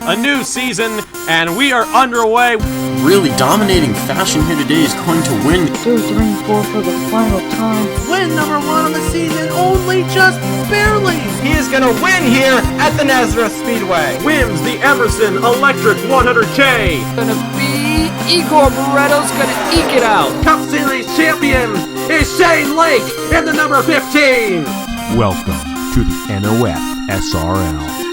a new season, and we are underway. Really dominating fashion here today is going to win. 2, 3, 4 for the final time. Win number 1 on the season, only just barely. He is going to win here at the Nazareth Speedway. Wins the Emerson Electric 100K. Gonna be Igor Barretto's gonna eke it out. Cup Series champion is Shane Lake in the number 15. Welcome to the NOFSRL.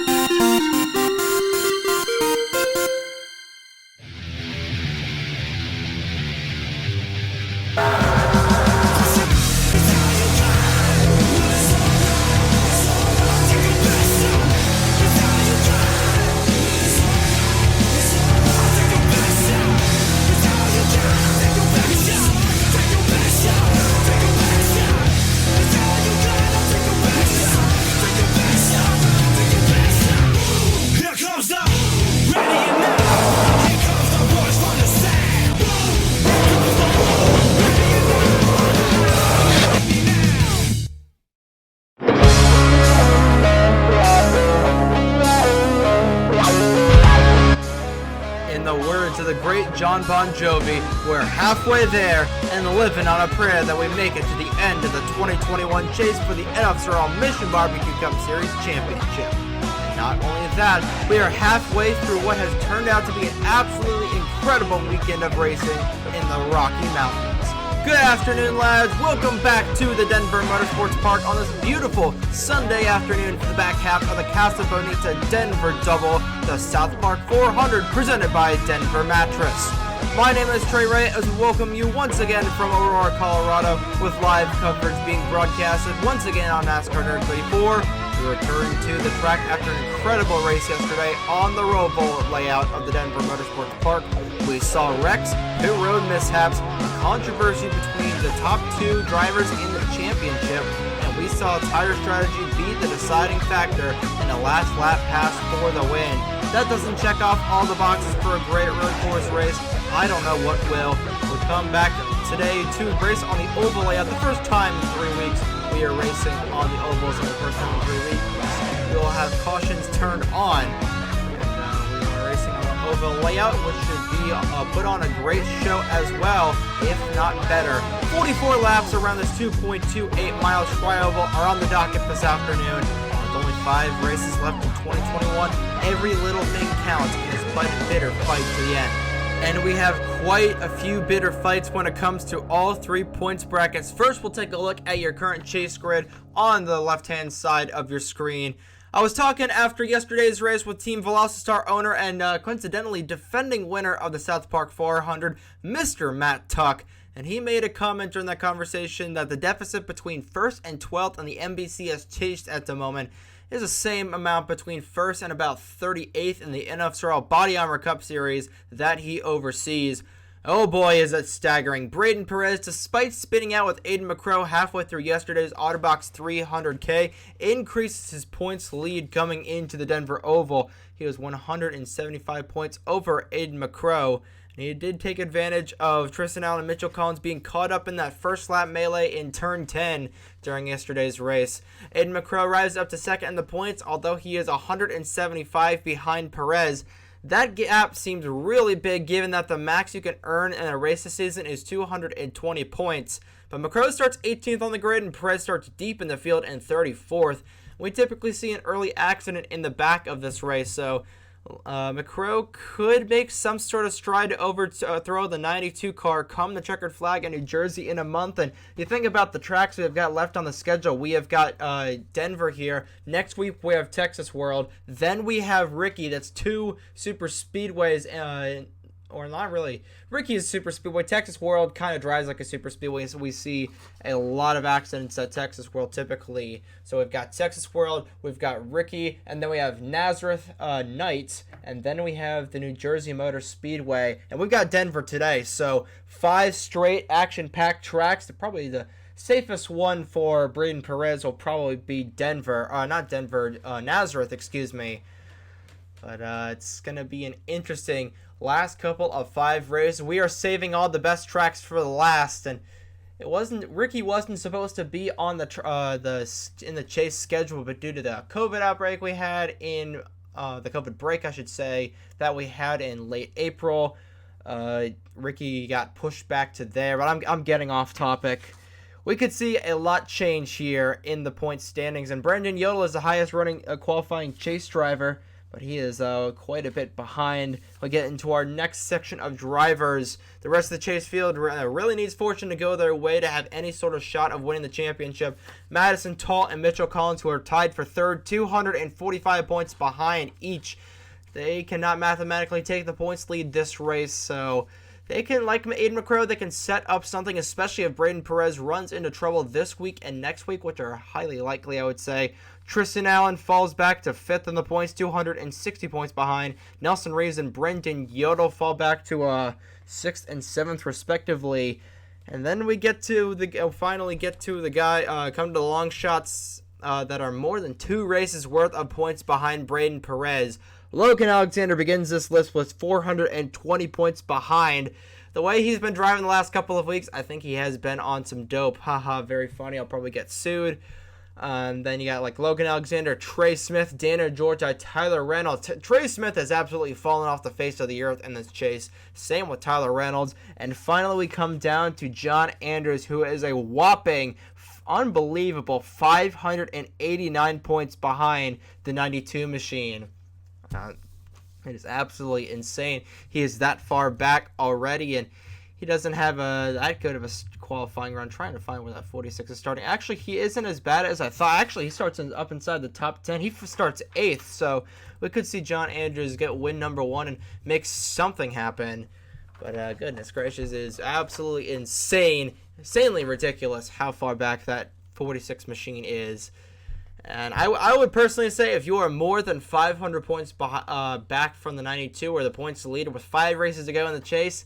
John Bon Jovi, we're halfway there and living on a prayer that we make it to the end of the 2021 chase for the NOFSRL Mission Barbecue Cup Series Championship. And not only that, we are halfway through what has turned out to be an absolutely incredible weekend of racing in the Rocky Mountains. Good afternoon, lads. Welcome back to the Denver Motorsports Park on this beautiful Sunday afternoon for the back half of the Casa Bonita Denver Double, the South Park 400, presented by Denver Mattress. My name is Trey Ray, as we welcome you once again from Aurora, Colorado, with live coverage being broadcasted once again on NASCAR Nerd 34. We returned to the track after an incredible race yesterday on the Roval layout of the Denver Motorsports Park. We saw wrecks, pit road mishaps, a controversy between the top two drivers in the championship, and we saw tire strategy be the deciding factor in a last lap pass for the win. That doesn't check off all the boxes for a great road course race. I don't know what will. We'll come back today to race on the oval layout. The first time in 3 weeks we are racing on the ovals in the first time in 3 weeks. We will have cautions turned on. And we are racing on the oval layout, which should be put on a great show as well, if not better. 44 laps around this 2.28 mile tri-oval are on the docket this afternoon. With only 5 races left in 2021, every little thing counts in this bitter fight to the end. And we have quite a few bitter fights when it comes to all 3 points brackets. First, we'll take a look at your current chase grid on the left-hand side of your screen. I was talking after yesterday's race with Team Velocistar owner and coincidentally defending winner of the South Park 400, Mr. Matt Tuck. And he made a comment during that conversation that the deficit between 1st and 12th on the MBCS chase at the moment is the same amount between 1st and about 38th in the NOFSRL Body Armor Cup Series that he oversees. Oh boy, is that staggering. Braden Perez, despite spinning out with Aiden McCrow halfway through yesterday's Autobox 300K, increases his points lead coming into the Denver Oval. He was 175 points over Aiden McCrow. And he did take advantage of Tristan Allen and Mitchell Collins being caught up in that first lap melee in turn 10 during yesterday's race. Aiden McCrow rises up to second in the points, although he is 175 behind Perez. That gap seems really big given that the max you can earn in a race this season is 220 points. But McCrow starts 18th on the grid and Perez starts deep in the field in 34th. We typically see an early accident in the back of this race, so McCrow could make some sort of stride to overthrow the 92 car come the checkered flag in New Jersey in a month. And you think about the tracks we have got left on the schedule. We have got Denver here. Next week we have Texas World. Then we have Ricky. That's 2 super speedways, or not really. Ricky is super speedway. Texas World kind of drives like a super speedway, so we see a lot of accidents at Texas World typically. So we've got Texas World, we've got Ricky, and then we have Nazareth Knights, and then we have the New Jersey Motor Speedway, and we've got Denver today. So 5 straight action-packed tracks. Probably the safest one for Braden Perez will probably be Nazareth, excuse me. But it's going to be an interesting last couple of 5 races. We are saving all the best tracks for the last, and Ricky wasn't supposed to be on in the chase schedule, but due to the COVID outbreak we had in COVID break, I should say, that we had in late April. Ricky got pushed back to there, but I'm getting off topic. We could see a lot change here in the point standings, and Brendan Yodel is the highest running qualifying chase driver, but he is quite a bit behind. We'll get into our next section of drivers. The rest of the chase field really needs fortune to go their way to have any sort of shot of winning the championship. Madison Tall and Mitchell Collins, who are tied for third, 245 points behind each. They cannot mathematically take the points lead this race, so they can, like Aiden McCrow, they can set up something, especially if Braden Perez runs into trouble this week and next week, which are highly likely, I would say. Tristan Allen falls back to 5th in the points, 260 points behind. Nelson Reeves and Brendan Yodel fall back to 6th and 7th, respectively. And then we get to finally get to the guy, come to the long shots that are more than 2 races worth of points behind Braden Perez. Logan Alexander begins this list with 420 points behind. The way he's been driving the last couple of weeks, I think he has been on some dope. Haha, very funny. I'll probably get sued. Then you got like Logan Alexander, Trey Smith, Dana George, Tyler Reynolds. Trey Smith has absolutely fallen off the face of the earth in this chase. Same with Tyler Reynolds. And finally we come down to John Andrews, who is a whopping unbelievable 589 points behind the 92 machine. It is absolutely insane. He is that far back already, and he doesn't have that good of a qualifying run. Trying to find where that 46 is starting. Actually, he isn't as bad as I thought. Actually, he starts up inside the top 10. He starts 8th, so we could see John Andrews get win number 1 and make something happen. But goodness gracious, it is absolutely insane, insanely ridiculous how far back that 46 machine is. And I would personally say if you are more than 500 points back from the 92 or the points leader with 5 races to go in the chase,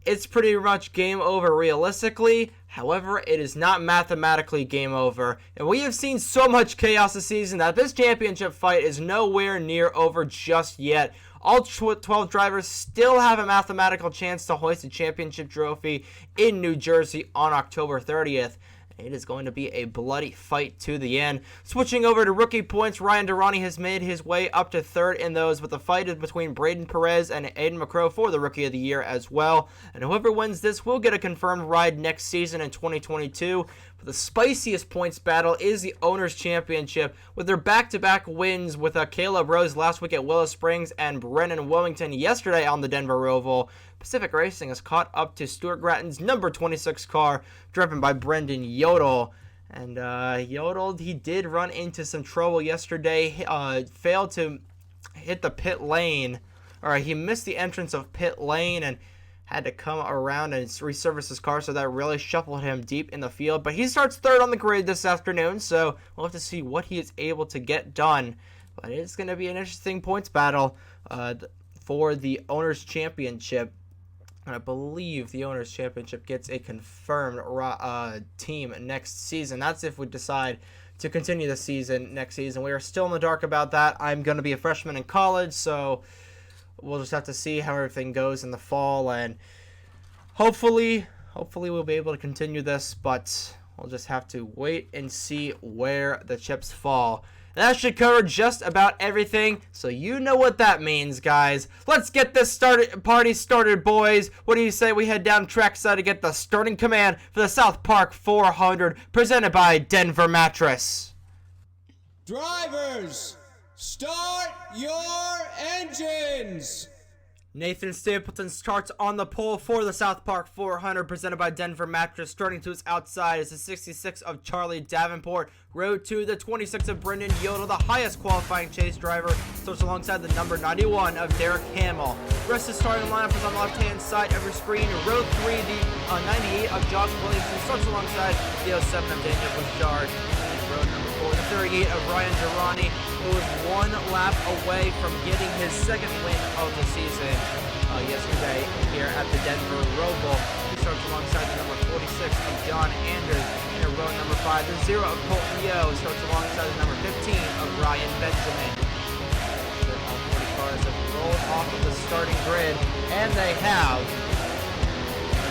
it's pretty much game over realistically. However, it is not mathematically game over. And we have seen so much chaos this season that this championship fight is nowhere near over just yet. All 12 drivers still have a mathematical chance to hoist a championship trophy in New Jersey on October 30th. It is going to be a bloody fight to the end. Switching over to rookie points, Ryan Durrani has made his way up to 3rd in those, with the fight is between Braden Perez and Aiden McCrow for the Rookie of the Year as well. And whoever wins this will get a confirmed ride next season in 2022. But the spiciest points battle is the Owners' Championship, with their back-to-back wins with Caleb Rose last week at Willow Springs and Brennan Wilmington yesterday on the Denver Oval. Pacific Racing has caught up to Stuart Gratton's number 26 car, driven by Brendan Yodel. And Yodel, he did run into some trouble yesterday. Failed to hit the pit lane. He missed the entrance of pit lane and had to come around and resurface his car, so that really shuffled him deep in the field. But he starts 3rd on the grid this afternoon, so we'll have to see what he is able to get done. But it's going to be an interesting points battle for the Owners' Championship. And I believe the Owners' Championship gets a confirmed team next season. That's if we decide to continue the season next season. We are still in the dark about that. I'm going to be a freshman in college, so we'll just have to see how everything goes in the fall. And hopefully we'll be able to continue this, but we'll just have to wait and see where the chips fall. That should cover just about everything, so you know what that means, guys. Let's get this party started, boys. What do you say we head down trackside to get the starting command for the South Park 400, presented by Denver Mattress. Drivers, start your engines! Nathan Stapleton starts on the pole for the South Park 400, presented by Denver Mattress. Starting to his outside is the 66 of Charlie Davenport. Road to the 26 of Brendan Yodel, the highest qualifying chase driver. Starts alongside the number 91 of Derek Hamill. The rest of the starting lineup is on the left-hand side of your screen. Row 3, the 98 of Josh Williamson starts alongside the 07 of Daniel Bouchard. And row number 4, the 38 of Ryan Durrani, who was 1 lap away from getting his 2nd win of the season yesterday here at the Denver Oval. He starts alongside the number 46 of John Anders. In row number 5, the 0 of Colton Yo starts alongside the number 15 of Ryan Benjamin. All 40 cars have rolled off of the starting grid, and they have.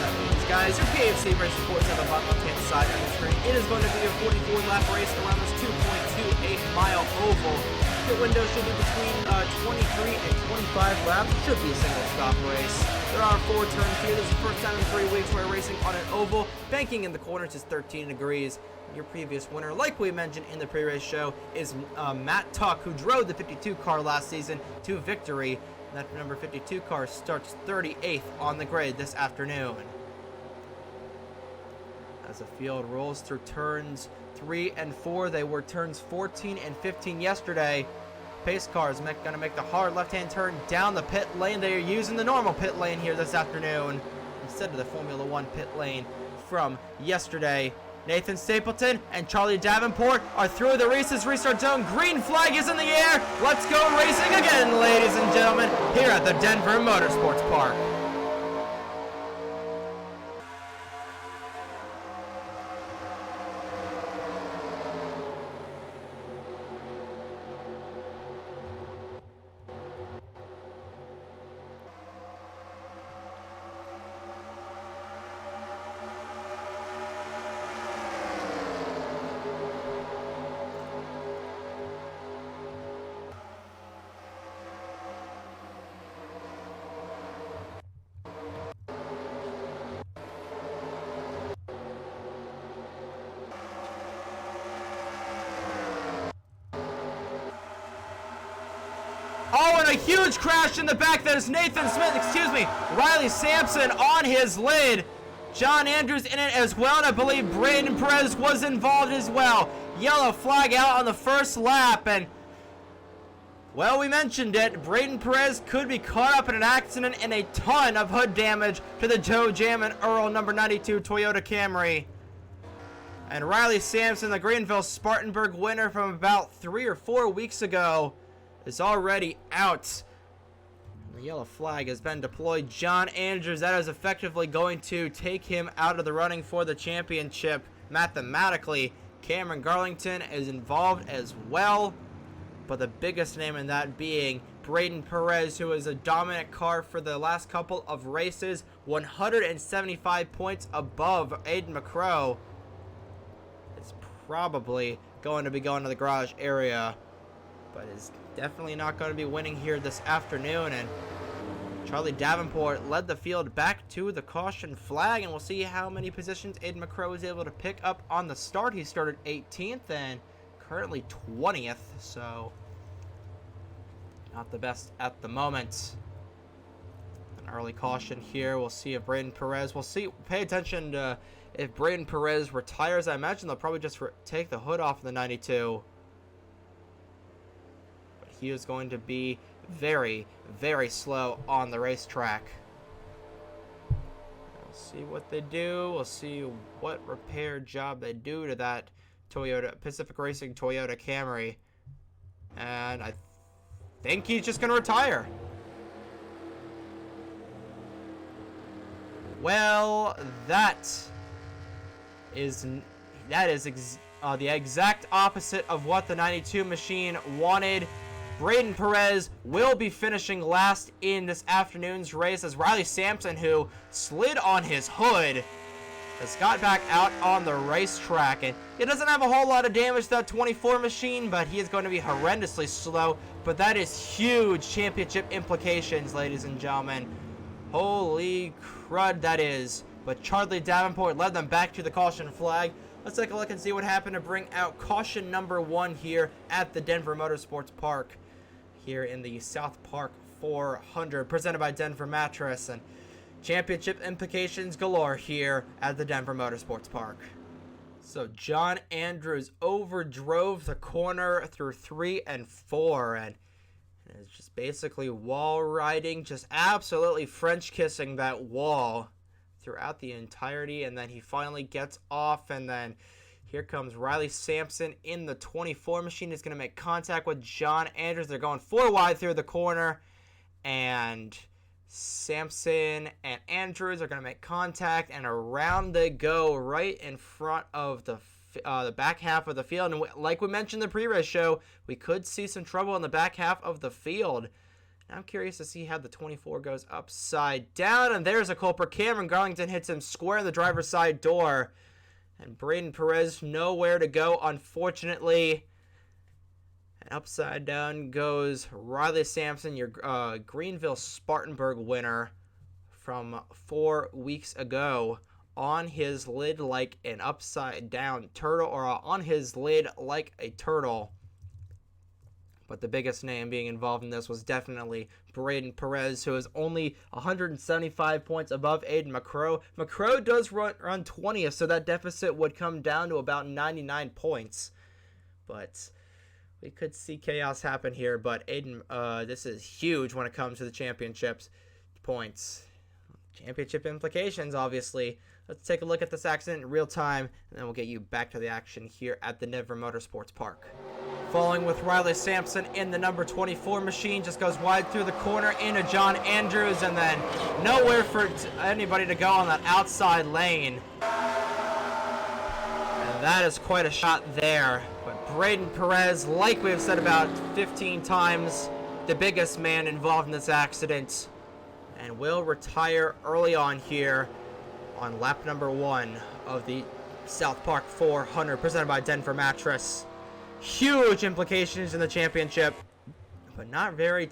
That means, guys, your PFC race reports on the bottom left-hand side of the screen. It is going to be a 44-lap race around this 2.28-mile oval. pit window should be between 23 and 25 laps. It should be a single stop race. There are 4 turns here. This is the first time in 3 weeks we're racing on an oval. Banking in the corners is 13 degrees. Your previous winner, like we mentioned in the pre-race show, is Matt Tuck, who drove the 52 car last season to victory. That number 52 car starts 38th on the grid this afternoon. As the field rolls through turns 3 and 4, they were turns 14 and 15 yesterday. Pace cars going to make the hard left-hand turn down the pit lane. They are using the normal pit lane here this afternoon instead of the Formula 1 pit lane from yesterday. Nathan Stapleton and Charlie Davenport are through the race's restart zone. Green flag is in the air. Let's go racing again, ladies and gentlemen, here at the Denver Motorsports Park. Oh, and a huge crash in the back. That is Riley Sampson on his lid. John Andrews in it as well, and I believe Braden Perez was involved as well. Yellow flag out on the first lap, and, well, we mentioned it. Braden Perez could be caught up in an accident and a ton of hood damage to the Joe Jam and Earl number 92 Toyota Camry. And Riley Sampson, the Greenville Spartanburg winner from about 3 or 4 weeks ago, is already out. The yellow flag has been deployed. John Andrews, that is effectively going to take him out of the running for the championship mathematically. Cameron Garlington is involved as well, but the biggest name in that being Braden Perez, who is a dominant car for the last couple of races, 175 points above Aiden McCrow. It's probably going to be going to the garage area, but is definitely not going to be winning here this afternoon. And Charlie Davenport led the field back to the caution flag, and we'll see how many positions Aiden McCrow was able to pick up on the start. He started 18th and currently 20th, so not the best at the moment. An early caution here. We'll see if Braden Perez, pay attention to if Braden Perez retires. I imagine they'll probably just take the hood off of the 92. He is going to be very, very slow on the racetrack. We'll see what they do. We'll see what repair job they do to that Pacific Racing Toyota Camry. And I think he's just going to retire. Well, that is the exact opposite of what the 92 machine wanted. Braden Perez will be finishing last in this afternoon's race, as Riley Sampson, who slid on his hood, has got back out on the racetrack. And he doesn't have a whole lot of damage to that 24 machine, but he is going to be horrendously slow. But that is huge championship implications, ladies and gentlemen. Holy crud, that is. But Charlie Davenport led them back to the caution flag. Let's take a look and see what happened to bring out caution number 1 here at the Denver Motorsports Park, here in the South Park 400, presented by Denver Mattress, and championship implications galore here at the Denver Motorsports Park. So John Andrews overdrove the corner through 3 and 4, and it's just basically wall riding, just absolutely French kissing that wall throughout the entirety, and then he finally gets off, and then here comes Riley Sampson in the 24 machine. He's going to make contact with John Andrews. They're going 4 wide through the corner, and Sampson and Andrews are going to make contact, and around they go right in front of the back half of the field. And like we mentioned in the pre-race show, we could see some trouble in the back half of the field. I'm curious to see how the 24 goes upside down, and there's a culprit. Cameron Garlington hits him square in the driver's side door. And Braden Perez nowhere to go, unfortunately. Upside down goes Riley Sampson, your Greenville Spartanburg winner from 4 weeks ago, on his lid like an upside down turtle, or on his lid like a turtle. But the biggest name being involved in this was definitely Braden Perez, who is only 175 points above Aiden McCrow. McCrow does run 20th, so that deficit would come down to about 99 points. But we could see chaos happen here. But Aiden, this is huge when it comes to the championships points. Championship implications, obviously. Let's take a look at this accident in real time, and then we'll get you back to the action here at the Denver Motorsports Park. Following with Riley Sampson in the number 24 machine, just goes wide through the corner into John Andrews, and then nowhere for anybody to go on that outside lane. And that is quite a shot there. But Braden Perez, like we've said about 15 times, the biggest man involved in this accident, and will retire early on here on lap number 1 of the South Park 400 presented by Denver Mattress. Huge implications in the championship, but not very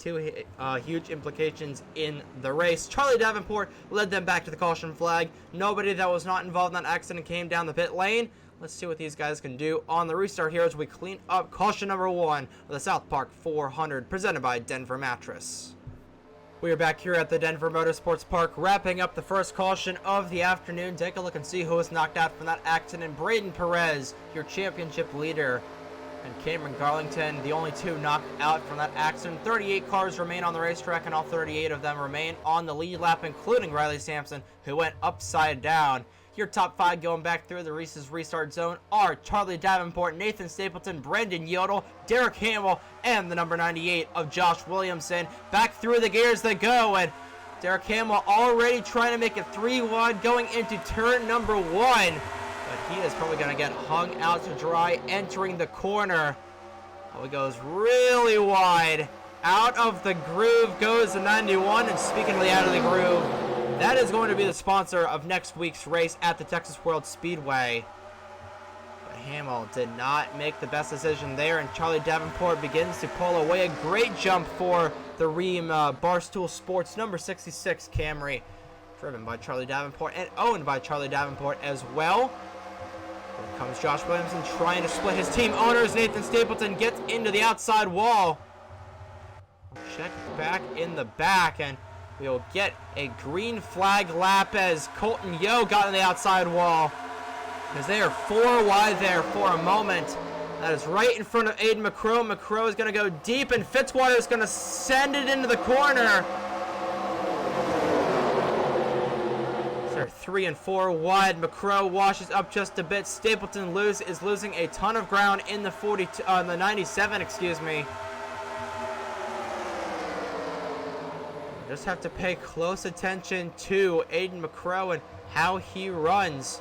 huge implications in the race. Charlie Davenport led them back to the caution flag. Nobody that was not involved in that accident came down the pit lane. Let's see what these guys can do on the restart here as we clean up caution number 1 of the South Park 400 presented by Denver Mattress. We are back here at the Denver Motorsports Park, wrapping up the first caution of the afternoon. Take a look and see who was knocked out from that accident. Braden Perez, your championship leader, and Cameron Garlington, the only 2 knocked out from that accident. 38 cars remain on the racetrack, and all 38 of them remain on the lead lap, including Riley Sampson, who went upside down. Your top 5 going back through the Reese's restart zone are Charlie Davenport, Nathan Stapleton, Brendan Yodel, Derek Hamill, and the number 98 of Josh Williamson. Back through the gears they go, and Derek Hamill already trying to make it 3 wide going into turn number 1. But he is probably going to get hung out to dry entering the corner. Oh, he goes really wide. Out of the groove goes the 91, and speaking of the out of the groove, that is going to be the sponsor of next week's race at the Texas World Speedway. But Hamill did not make the best decision there, and Charlie Davenport begins to pull away. A great jump for the Ream Barstool Sports number 66 Camry, driven by Charlie Davenport and owned by Charlie Davenport as well. Here comes Josh Williamson trying to split his team owners. Nathan Stapleton gets into the outside wall. Check back in the back, and we'll get a green flag lap as Colton Yo got on the outside wall, as they are 4 wide there for a moment. That is right in front of Aiden McCrow. McCrow is going to go deep, and Fitzwater is going to send it into the corner. They're 3 and 4 wide. McCrow washes up just a bit. Stapleton is losing a ton of ground in the 97, excuse me. Just have to pay close attention to Aiden McCrow and how he runs.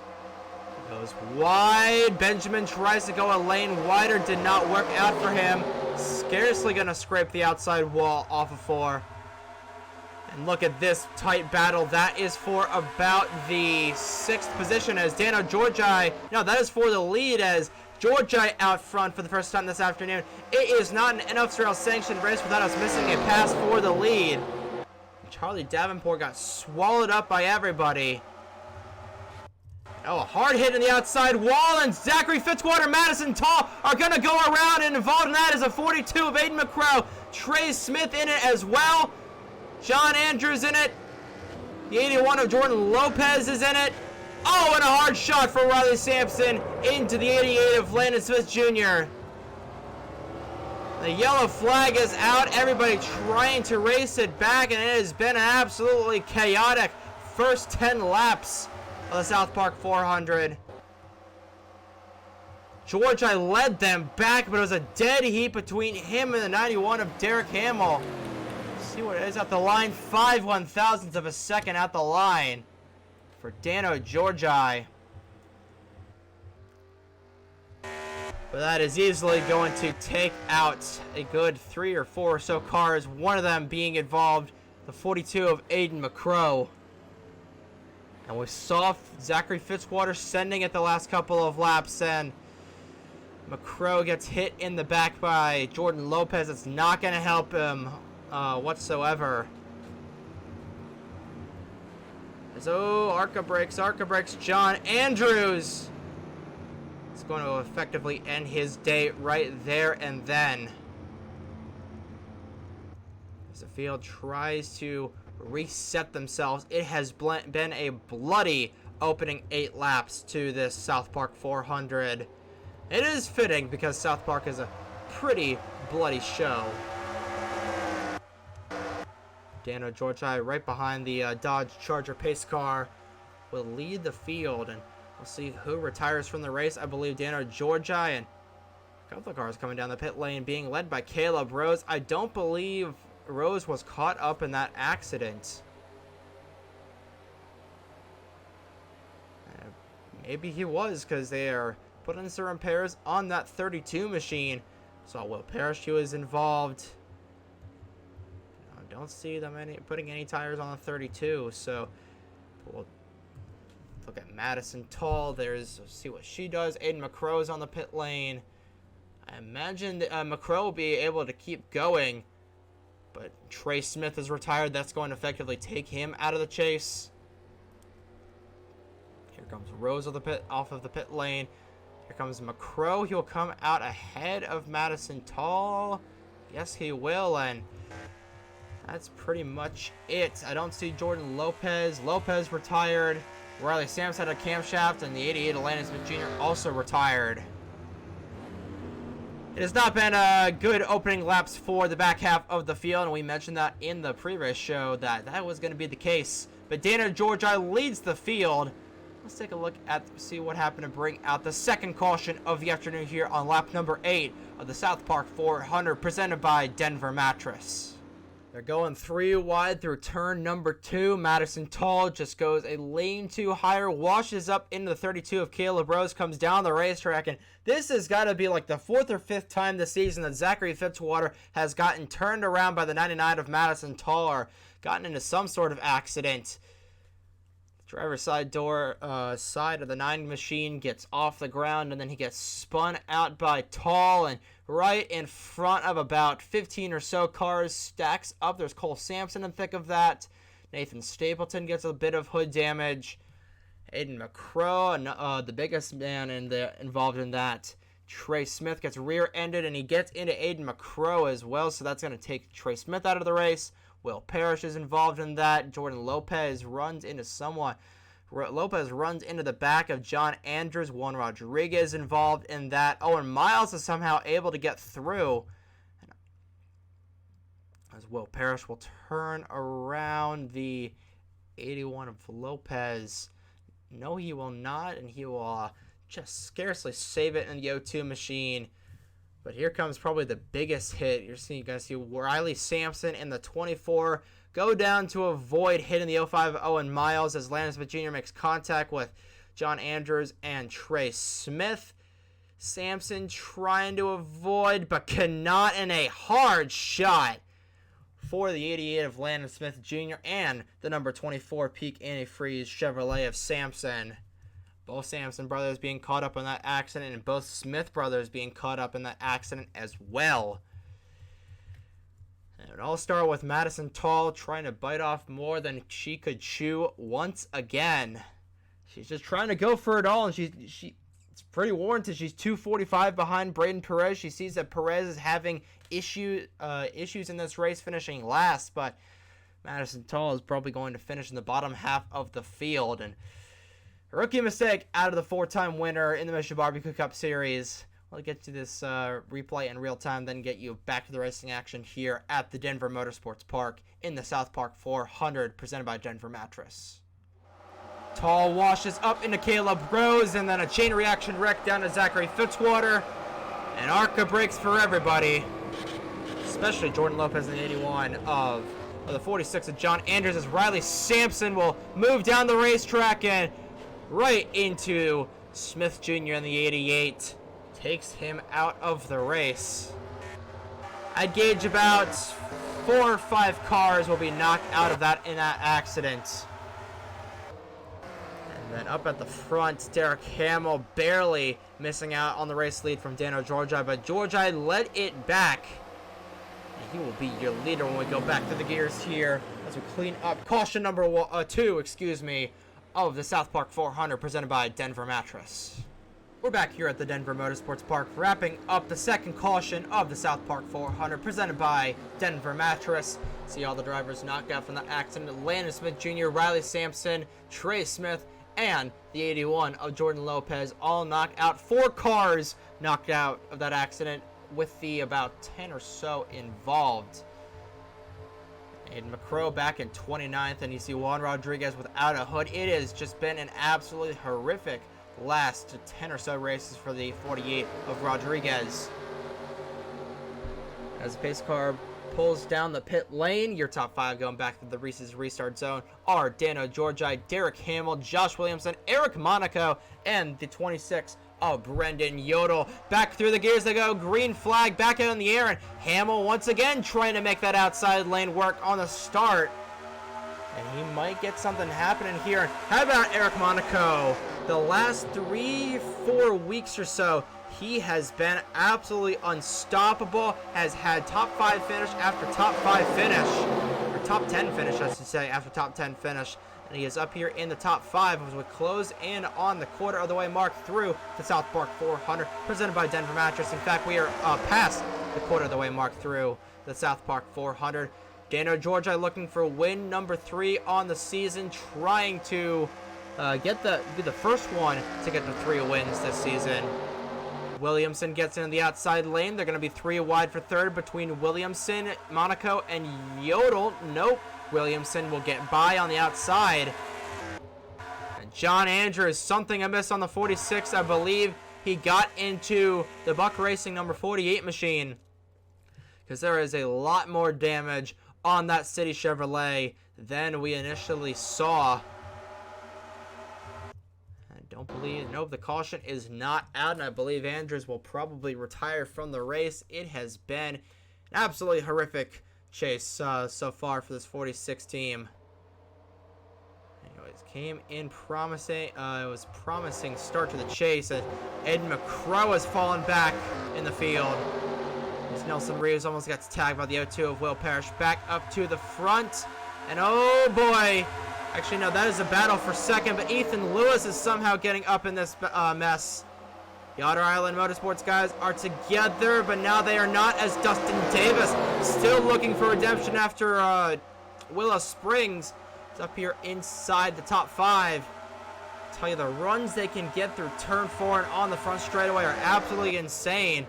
He goes wide. Benjamin tries to go a lane wider. Did not work out for him. Scarcely going to scrape the outside wall off of 4. And look at this tight battle. That is for about the 6th position as Dano Georgi. No, that is for the lead as Georgi out front for the first time this afternoon. It is not an NOFSRL sanctioned race without us missing a pass for the lead. Charlie Davenport got swallowed up by everybody. Oh, a hard hit in the outside wall, and Zachary Fitzwater, Madison Tall are going to go around, and involved in that is a 42 of Aiden McCrow. Trey Smith in it as well. John Andrews in it. The 81 of Jordan Lopez is in it. Oh, and a hard shot for Riley Sampson into the 88 of Landon Smith Jr. The yellow flag is out. Everybody trying to race it back, and it has been an absolutely chaotic first 10 laps of the South Park 400. Georgi led them back, but it was a dead heat between him and the 91 of Derek Hamill. Let's see what it is at the line. 5/1000ths of a second at the line for Dano Georgi. But that is easily going to take out a good 3 or 4 or so cars, one of them being involved, the 42 of Aiden McCrow. And we saw Zachary Fitzwater sending it the last couple of laps, and McCrow gets hit in the back by Jordan Lopez. It's not going to help him whatsoever. So, ARCA brakes. John Andrews is going to effectively end his day right there and then. As the field tries to reset themselves, it has been a bloody opening 8 laps to this South Park 400. It is fitting because South Park is a pretty bloody show. Dano Georgi right behind the Dodge Charger pace car will lead the field, and we'll see who retires from the race. I believe Dano Georgi, and a couple of cars coming down the pit lane being led by Caleb Rose. I don't believe Rose was caught up in that accident. Maybe he was, because they are putting some repairs on that 32 machine. So Will Parrish, he was involved. Don't see them putting any tires on the 32, so we'll look at Madison Toll. Let's see what she does. Aiden McCrow is on the pit lane. I imagine that McCrow will be able to keep going, but Trey Smith is retired. That's going to effectively take him out of the chase. Here comes Rose off of the pit lane. Here comes McCrow. He'll come out ahead of Madison Toll. Yes, he will, and that's pretty much it. I don't see Jordan Lopez. Lopez retired. Riley Sampson had a camshaft, and the 88 Atlanta Smith Jr. also retired. It has not been good opening laps for the back half of the field, and we mentioned that in the pre-race show that was going to be the case. But Dana Georgi leads the field. Let's take a look at see what happened to bring out the second caution of the afternoon here on lap number 8 of the South Park 400, presented by Denver Mattress. They're going 3 wide through turn number 2. Madison Toll just goes a lane too higher, washes up into the 32 of Caleb Rose, comes down the racetrack, and this has got to be like the 4th or 5th time this season that Zachary Fitzwater has gotten turned around by the 99 of Madison Toll or gotten into some sort of accident. Driver's side door, side of the 9 machine gets off the ground, and then he gets spun out by Toll, and right in front of about 15 or so cars stacks up. There's Cole Sampson in the thick of that. Nathan Stapleton gets a bit of hood damage. Aiden McCrow, the biggest man involved in that. Trey Smith gets rear-ended, and he gets into Aiden McCrow as well, so that's going to take Trey Smith out of the race. Will Parrish is involved in that. Jordan Lopez runs into someone. Lopez runs into the back of John Andrews. Juan Rodriguez involved in that. Owen Miles is somehow able to get through. As Will Parrish will turn around the 81 of Lopez. No, he will not, and he will just scarcely save it in the O2 machine. But here comes probably the biggest hit. You're going to see Riley Sampson in the 24 go down to avoid hitting the 05 Owen Miles as Landon Smith Jr. makes contact with John Andrews and Trey Smith. Sampson trying to avoid, but cannot, in a hard shot for the 88 of Landon Smith Jr. and the number 24 Peak Antifreeze Chevrolet of Sampson. Both Sampson brothers being caught up in that accident, and both Smith brothers being caught up in that accident as well. And it all started with Madison Toll trying to bite off more than she could chew once again. She's just trying to go for it all, and it's pretty warranted. She's 245 behind Braden Perez. She sees that Perez is having issues in this race, finishing last, but Madison Toll is probably going to finish in the bottom half of the field. And rookie mistake out of the 4-time winner in the Mission Barbecue Cup Series. We'll get to this replay in real time, then get you back to the racing action here at the Denver Motorsports Park in the South Park 400, presented by Denver Mattress. Toll washes up into Caleb Rose, and then a chain reaction wreck down to Zachary Fitzwater. And ARCA brakes for everybody, especially Jordan Lopez in the 81 of the 46 of John Andrews, as Riley Sampson will move down the racetrack and right into Smith Jr. in the 88. Takes him out of the race. I'd gauge about 4 or 5 cars will be knocked out of that in that accident. And And then up at the front, Derek Hamill barely missing out on the race lead from Daniel Georgi, but Georgi led it back. And he will be your leader when we go back to the gears here as we clean up caution number 2, of the South Park 400 presented by Denver Mattress. We're back here at the Denver Motorsports Park, wrapping up the second caution of the South Park 400 presented by Denver Mattress. See all the drivers knocked out from the accident. Landon Smith Jr., Riley Sampson, Trey Smith, and the 81 of Jordan Lopez all knocked out. 4 cars knocked out of that accident with the about 10 or so involved. Aiden McCrow back in 29th, and you see Juan Rodriguez without a hood. It has just been an absolutely horrific last 10 or so races for the 48 of Rodriguez. As the pace car pulls down the pit lane, your top 5 going back to the Reese's Restart Zone are Daniel Georgi, Derek Hamill, Josh Williamson, Eric Monaco, and the 26 of Brendan Yodel. Back through the gears they go. Green flag back out in the air, and Hamill once again trying to make that outside lane work on the start. And he might get something happening here. How about Eric Monaco? The last 3-4 weeks or so, he has been absolutely unstoppable, has had top 5 finish after top 5 finish, or top 10 finish, I should say, after top 10 finish. And he is up here in the top 5 as we close in on the quarter of the way mark through the South Park 400, presented by Denver Mattress. In fact, we are past the quarter of the way mark through the South Park 400. Daniel Georgi looking for win number 3 on the season, trying to be the first one to get the 3 wins this season. Williamson gets in the outside lane. They're going to be 3 wide for third between Williamson, Monaco, and Yodel. Nope. Williamson will get by on the outside. And John Andrews, something amiss on the 46. I believe he got into the Buck Racing number 48 machine, because there is a lot more damage on that City Chevrolet than we initially saw. Nope, the caution is not out, and I believe Andrews will probably retire from the race. It has been an absolutely horrific chase so far for this 46 team. Anyways, came in promising. It was promising start to the chase, and Ed McCrow has fallen back in the field. As Nelson Reeves almost gets tagged by the 0-2 of Will Parrish. Back up to the front, and oh boy. Actually, no, that is a battle for second, but Ethan Lewis is somehow getting up in this mess. The Otter Island Motorsports guys are together, but now they are not, as Dustin Davis still looking for redemption after Willow Springs is up here inside the top 5. I'll tell you, the runs they can get through turn 4 and on the front straightaway are absolutely insane.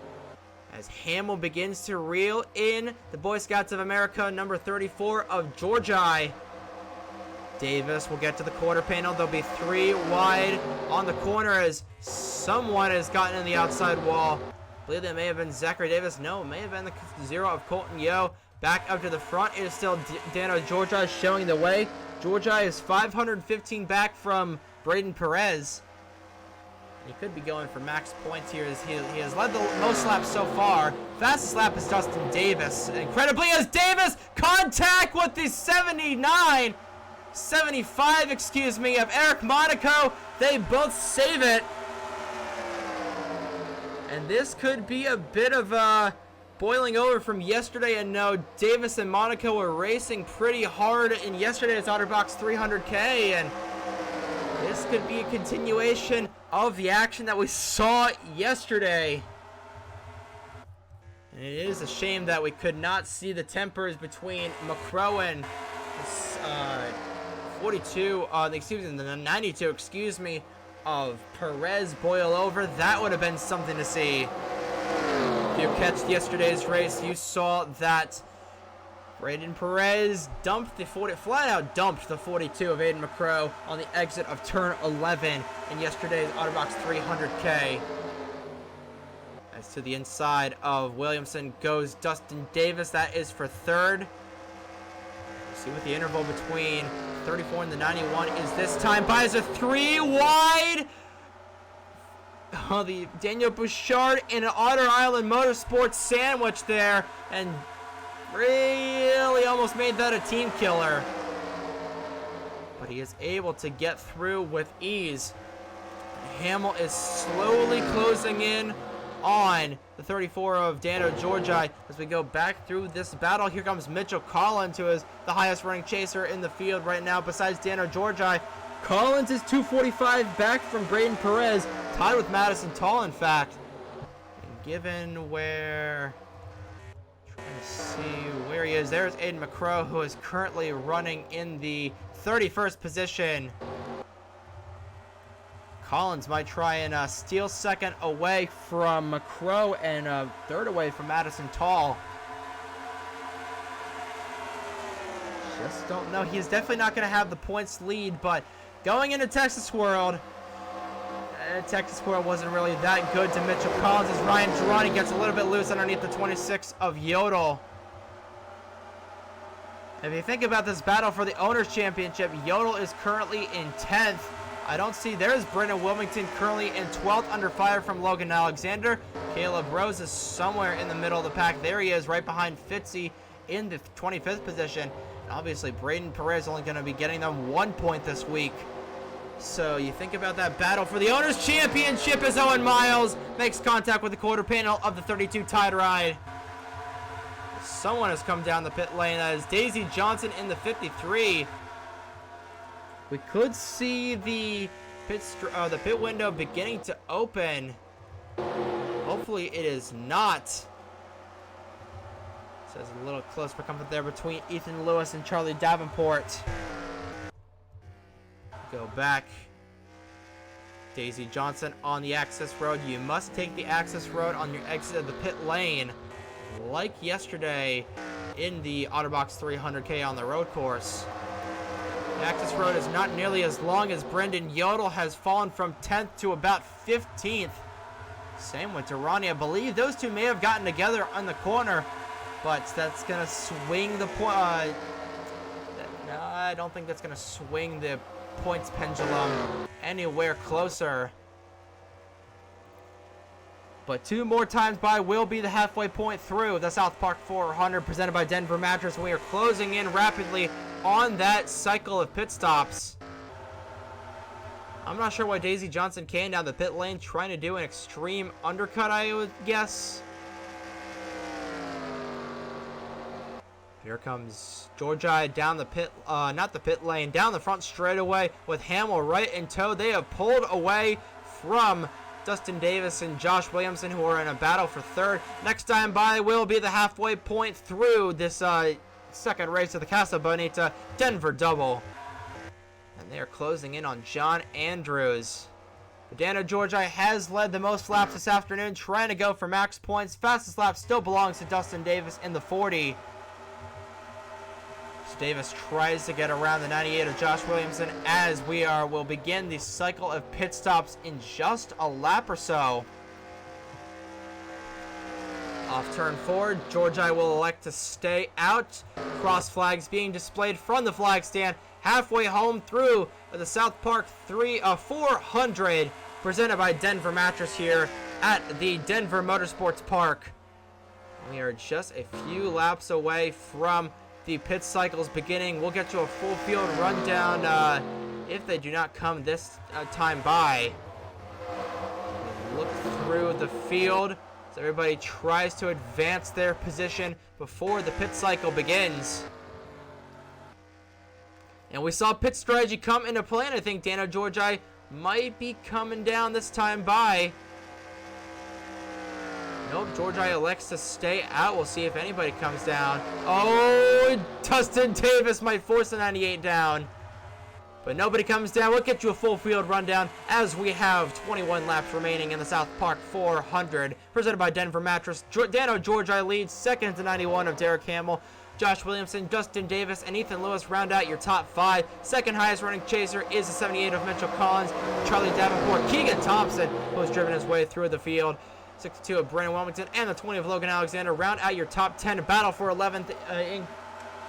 As Hamill begins to reel in the Boy Scouts of America number 34 of Georgi. Davis will get to the quarter panel. There'll be 3 wide on the corner as someone has gotten in the outside wall. I believe that may have been Zachary Davis. No, it may have been the 0 of Colton Yo. Back up to the front. It is still Dano Georgi showing the way. Georgi is 515 back from Braden Perez. He could be going for max points here as he has led the most laps so far. Fastest lap is Dustin Davis. Incredibly, as Davis contact with the 75, excuse me, of Eric Monaco. They both save it. And this could be a bit of boiling over from yesterday. And no, Davis and Monaco were racing pretty hard in yesterday's OtterBox 300K. And this could be a continuation of the action that we saw yesterday. And it is a shame that we could not see the tempers between McCrow and 92, of Perez boil over. That would have been something to see. If you catched yesterday's race, you saw that Braden Perez flat out dumped the 42 of Aiden McCrow on the exit of turn 11 in yesterday's OtterBox 300K. As to the inside of Williamson goes Dustin Davis. That is for third. See what the interval between 34 and the 91 is this time. Buys a 3 wide. Oh, the Daniel Bouchard in an Otter Island Motorsports sandwich there, and really almost made that a team killer. but he is able to get through with ease. Hamill is slowly closing in on the 34 of Dano Georgi as we go back through this battle. Here comes Mitchell Collins, who is the highest running chaser in the field right now besides Dano Georgi. Collins is 245 back from Braden Perez, tied with Madison Tall, in fact. And given where... trying to see where he is. There's Aiden McCrow, who is currently running in the 31st position. Collins might try and steal second away from McCrow and third away from Madison Tall. Just don't know. He's definitely not going to have the points lead, but going into Texas World, Texas World wasn't really that good to Mitchell Collins as Ryan Girardi gets a little bit loose underneath the 26 of Yodel. If you think about this battle for the Owners' Championship, Yodel is currently in 10th. I don't see. There's Brendan Wilmington currently in 12th under fire from Logan Alexander. Caleb Rose is somewhere in the middle of the pack. There he is, right behind Fitzy in the 25th position. And obviously, Braden Perez only going to be getting them 1 point this week. So you think about that battle for the Owners' Championship as Owen Miles makes contact with the quarter panel of the 32 Tide Ride. Someone has come down the pit lane. That is Daisy Johnson in the 53. We could see the pit window beginning to open. Hopefully it is not. So it's a little close for comfort there between Ethan Lewis and Charlie Davenport. Go back. Daisy Johnson on the access road. You must take the access road on your exit of the pit lane, like yesterday in the Otterbox 300K on the road course. The access road is not nearly as long as Brendan. Yodel has fallen from 10th to about 15th. Same with Durrani. I believe those two may have gotten together on the corner, but that's going to swing the point. No, I don't think that's going to swing the points pendulum anywhere closer. But two more times by will be the halfway point through the South Park 400 presented by Denver Mattress. We are closing in rapidly on that cycle of pit stops. I'm not sure why Daisy Johnson came down the pit lane trying to do an extreme undercut, I would guess. Here comes Georgi down the pit, not the pit lane, down the front straightaway with Hamill right in tow. They have pulled away from Dustin Davis and Josh Williamson, who are in a battle for third. Next time by will be the halfway point through this second race of the Casa Bonita Denver Double. And they are closing in on John Andrews. Dano Georgi has led the most laps this afternoon, trying to go for max points. Fastest lap still belongs to Dustin Davis in the 40. Davis tries to get around the 98 of Josh Williamson as will begin the cycle of pit stops in just a lap or so. Off turn 4, Georgi will elect to stay out. Cross flags being displayed from the flag stand halfway home through the South Park 400 presented by Denver Mattress here at the Denver Motorsports Park. We are just a few laps away from the pit cycles beginning. We'll get you a full field rundown if they do not come this time by. Look through the field as everybody tries to advance their position before the pit cycle begins. And we saw pit strategy come into play, and I think Dano Georgi might be coming down this time by. Nope, Georgi elects to stay out. We'll see if anybody comes down. Oh, Dustin Davis might force the 98 down. But nobody comes down. We'll get you a full field rundown as we have 21 laps remaining in the South Park 400. Presented by Denver Mattress. Dano Georgi leads. Second to 91 of Derek Hamill. Josh Williamson, Dustin Davis, and Ethan Lewis round out your top 5. Second highest running chaser is the 78 of Mitchell Collins. Charlie Davenport, Keegan Thompson, who has driven his way through the field. 62 of Brandon Wilmington and the 20 of Logan Alexander round out your top 10. Battle for 11th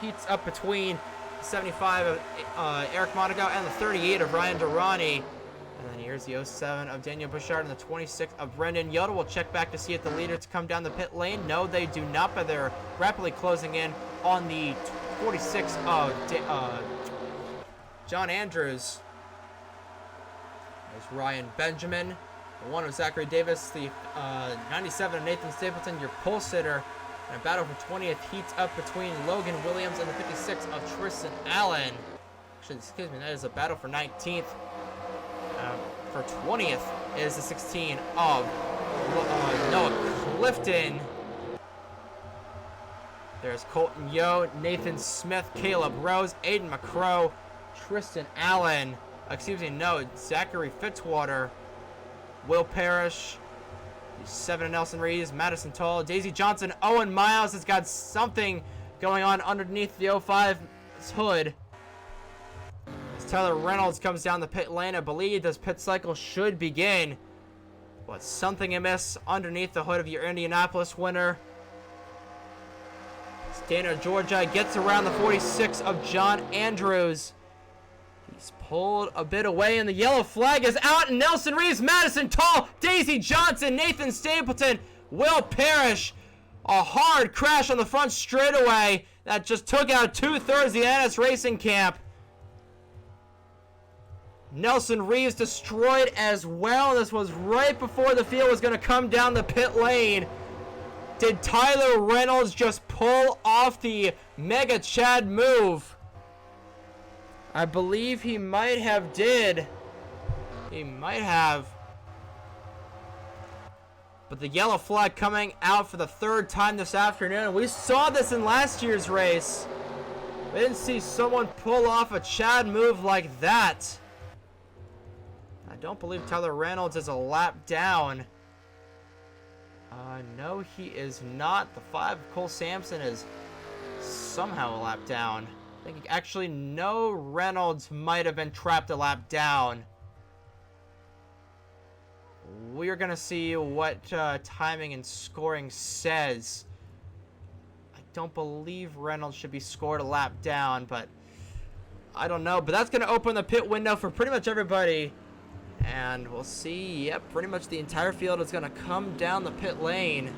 heats up between 75 of Eric Monaco and the 38 of Ryan Durrani. And then here's the 07 of Daniel Bouchard and the 26 of Brendan Yodel. We'll check back to see if the leaders come down the pit lane. No, they do not, but they're rapidly closing in on the 46 of John Andrews. There's Ryan Benjamin, the 1 of Zachary Davis, the 97 of Nathan Stapleton, your pole sitter. And a battle for 20th heats up between Logan Williams and the 56 of Tristan Allen. Actually, excuse me, that is a battle for 19th. For 20th is the 16 of Noah Clifton. There's Colton Yo, Nathan Smith, Caleb Rose, Aiden McCrow, Tristan Allen. Zachary Fitzwater, Will Parrish, 7 of Nelson Reeves, Madison Toll, Daisy Johnson, Owen Miles has got something going on underneath the 05's hood. As Tyler Reynolds comes down the pit lane, I believe this pit cycle should begin. But something amiss underneath the hood of your Indianapolis winner. Dana Georgia gets around the 46 of John Andrews. He's pulled a bit away, and the yellow flag is out. And Nelson Reeves, Madison Toll, Daisy Johnson, Nathan Stapleton, Will Parrish. A hard crash on the front straightaway that just took out 2/3 of the NS Racing camp. Nelson Reeves destroyed as well. This was right before the field was going to come down the pit lane. Did Tyler Reynolds just pull off the Mega Chad move? I believe he might have did. He might have. But the yellow flag coming out for the 3rd time this afternoon. We saw this in last year's race. We didn't see someone pull off a Chad move like that. I don't believe Tyler Reynolds is a lap down. No, he is not. The 5 of Cole Sampson is somehow a lap down. I think actually no, Reynolds might have been trapped a lap down. We're going to see what timing and scoring says. I don't believe Reynolds should be scored a lap down, but I don't know. But that's going to open the pit window for pretty much everybody. And we'll see, yep, pretty much the entire field is going to come down the pit lane.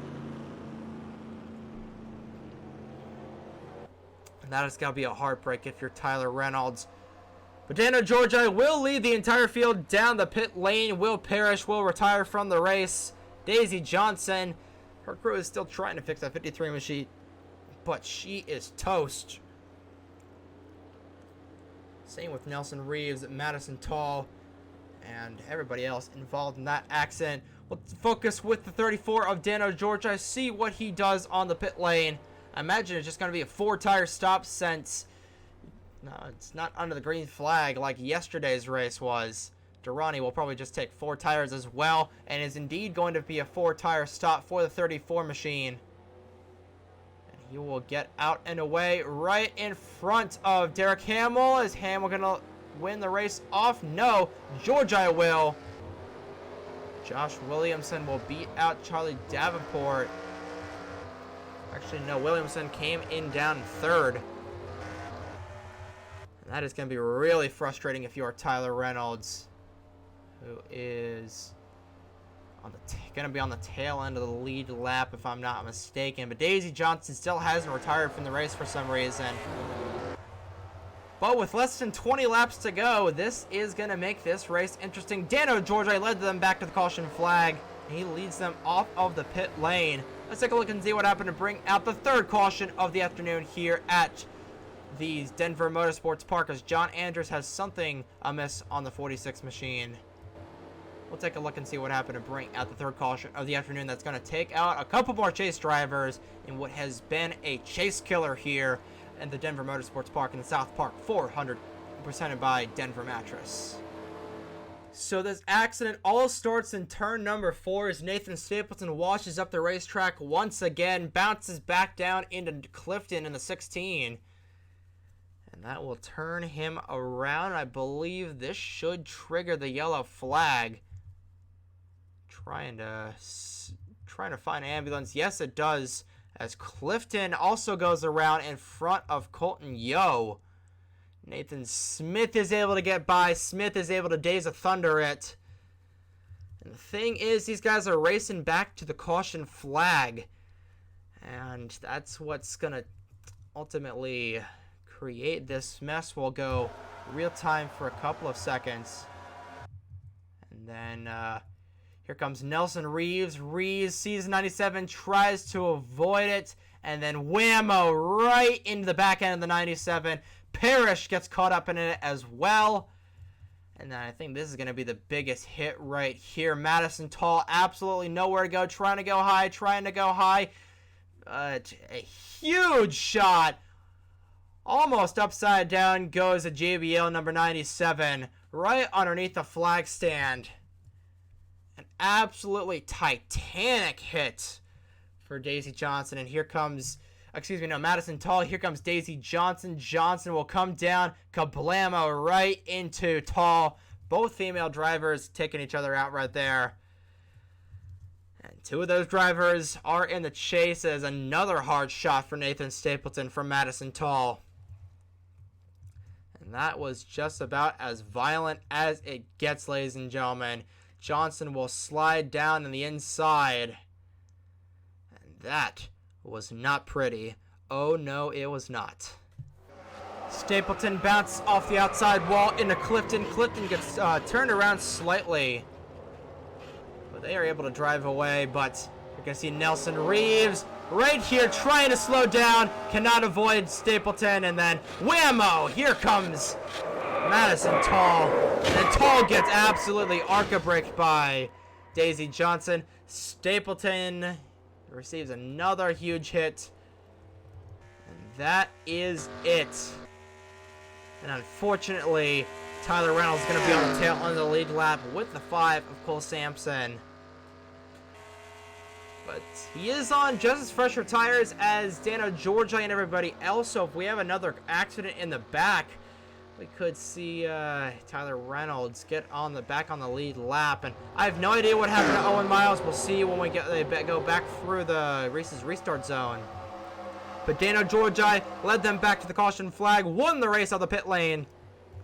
And that is going to be a heartbreak if you're Tyler Reynolds. But Dana Georgia will lead the entire field down the pit lane. Will Parrish will retire from the race. Daisy Johnson, her crew is still trying to fix that 53 machine, but she is toast. Same with Nelson Reeves, Madison Toll, and everybody else involved in that accident. We'll focus with the 34 of Dano Georgia, see what he does on the pit lane. I imagine it's just going to be a 4-tire stop since no, it's not under the green flag like yesterday's race was. Durrani will probably just take 4 tires as well, and is indeed going to be a 4-tire stop for the 34 machine. And he will get out and away right in front of Derek Hamill. Is Hamill going to win the race off? No, Georgia will. Josh Williamson will beat out Charlie Davenport. Actually, no, Williamson came in down 3rd. And that is going to be really frustrating if you are Tyler Reynolds, who is on the going to be on the tail end of the lead lap, if I'm not mistaken. But Daisy Johnson still hasn't retired from the race for some reason. But with less than 20 laps to go, this is going to make this race interesting. Dano Georgia led them back to the caution flag. And he leads them off of the pit lane. Let's take a look and see what happened to bring out the 3rd caution of the afternoon here at the Denver Motorsports Park, as John Andrews has something amiss on the 46 machine. We'll take a look and see what happened to bring out the 3rd caution of the afternoon. That's going to take out a couple more chase drivers in what has been a chase killer here in the Denver Motorsports Park in the South Park 400, presented by Denver Mattress. So this accident all starts in turn number 4 as Nathan Stapleton washes up the racetrack once again, bounces back down into Clifton in the 16. And that will turn him around. I believe this should trigger the yellow flag. Trying to find an ambulance. Yes, it does. As Clifton also goes around in front of Colton Yo. Nathan Smith is able to get by. Smith is able to Days of Thunder it. And the thing is, these guys are racing back to the caution flag. And that's what's going to ultimately create this mess. We'll go real time for a couple of seconds. And then here comes Nelson Reeves. Reeves sees 97, tries to avoid it, and then whammo, right into the back end of the 97. Parrish gets caught up in it as well. And then I think this is going to be the biggest hit right here. Madison Tall, absolutely nowhere to go, trying to go high. A huge shot. Almost upside down goes a JBL number 97, right underneath the flag stand. An absolutely titanic hit for Daisy Johnson. And here comes, Madison Tall. Here comes Daisy Johnson. Johnson will come down, kablamo, right into Tall. Both female drivers taking each other out right there. And two of those drivers are in the chase as another hard shot for Nathan Stapleton from Madison Tall. And that was just about as violent as it gets, ladies and gentlemen. Johnson will slide down on the inside. And that was not pretty. Oh no, it was not. Stapleton bounces off the outside wall into Clifton. Clifton gets turned around slightly. But they are able to drive away. But you're going to see Nelson Reeves right here trying to slow down. Cannot avoid Stapleton. And then whammo! Here comes Madison Tall. And Tall gets absolutely arca-braked by Daisy Johnson. Stapleton receives another huge hit. And that is it. And unfortunately, Tyler Reynolds is going to be on the tail end of the lead lap with the 5 of Cole Sampson. But he is on just as fresher tires as Dano Georgia and everybody else. So if we have another accident in the back, we could see Tyler Reynolds get on the back on the lead lap. And I have no idea what happened to Owen Miles. We'll see when they go back through the race's restart zone. But Dano Georgia led them back to the caution flag, won the race out of the pit lane.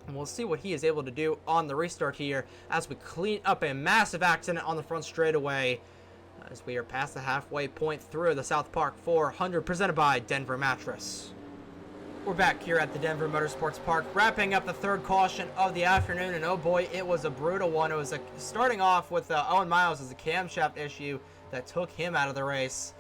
And we'll see what he is able to do on the restart here as we clean up a massive accident on the front straightaway as we are past the halfway point through the South Park 400 presented by Denver Mattress. We're back here at the Denver Motorsports Park, wrapping up the third caution of the afternoon, and oh boy, it was a brutal one. It was starting off with Owen Miles as a camshaft issue that took him out of the race.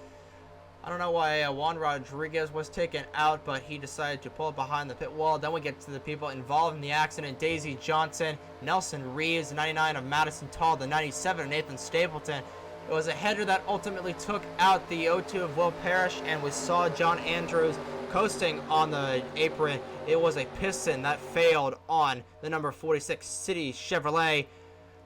I don't know why Juan Rodriguez was taken out, but he decided to pull up behind the pit wall. Then we get to the people involved in the accident. Daisy Johnson, Nelson Reeves, the 99 of Madison Tall, the 97 of Nathan Stapleton. It was a header that ultimately took out the O2 of Will Parrish, and we saw John Andrews coasting on the apron. It was a piston that failed on the number 46 City Chevrolet.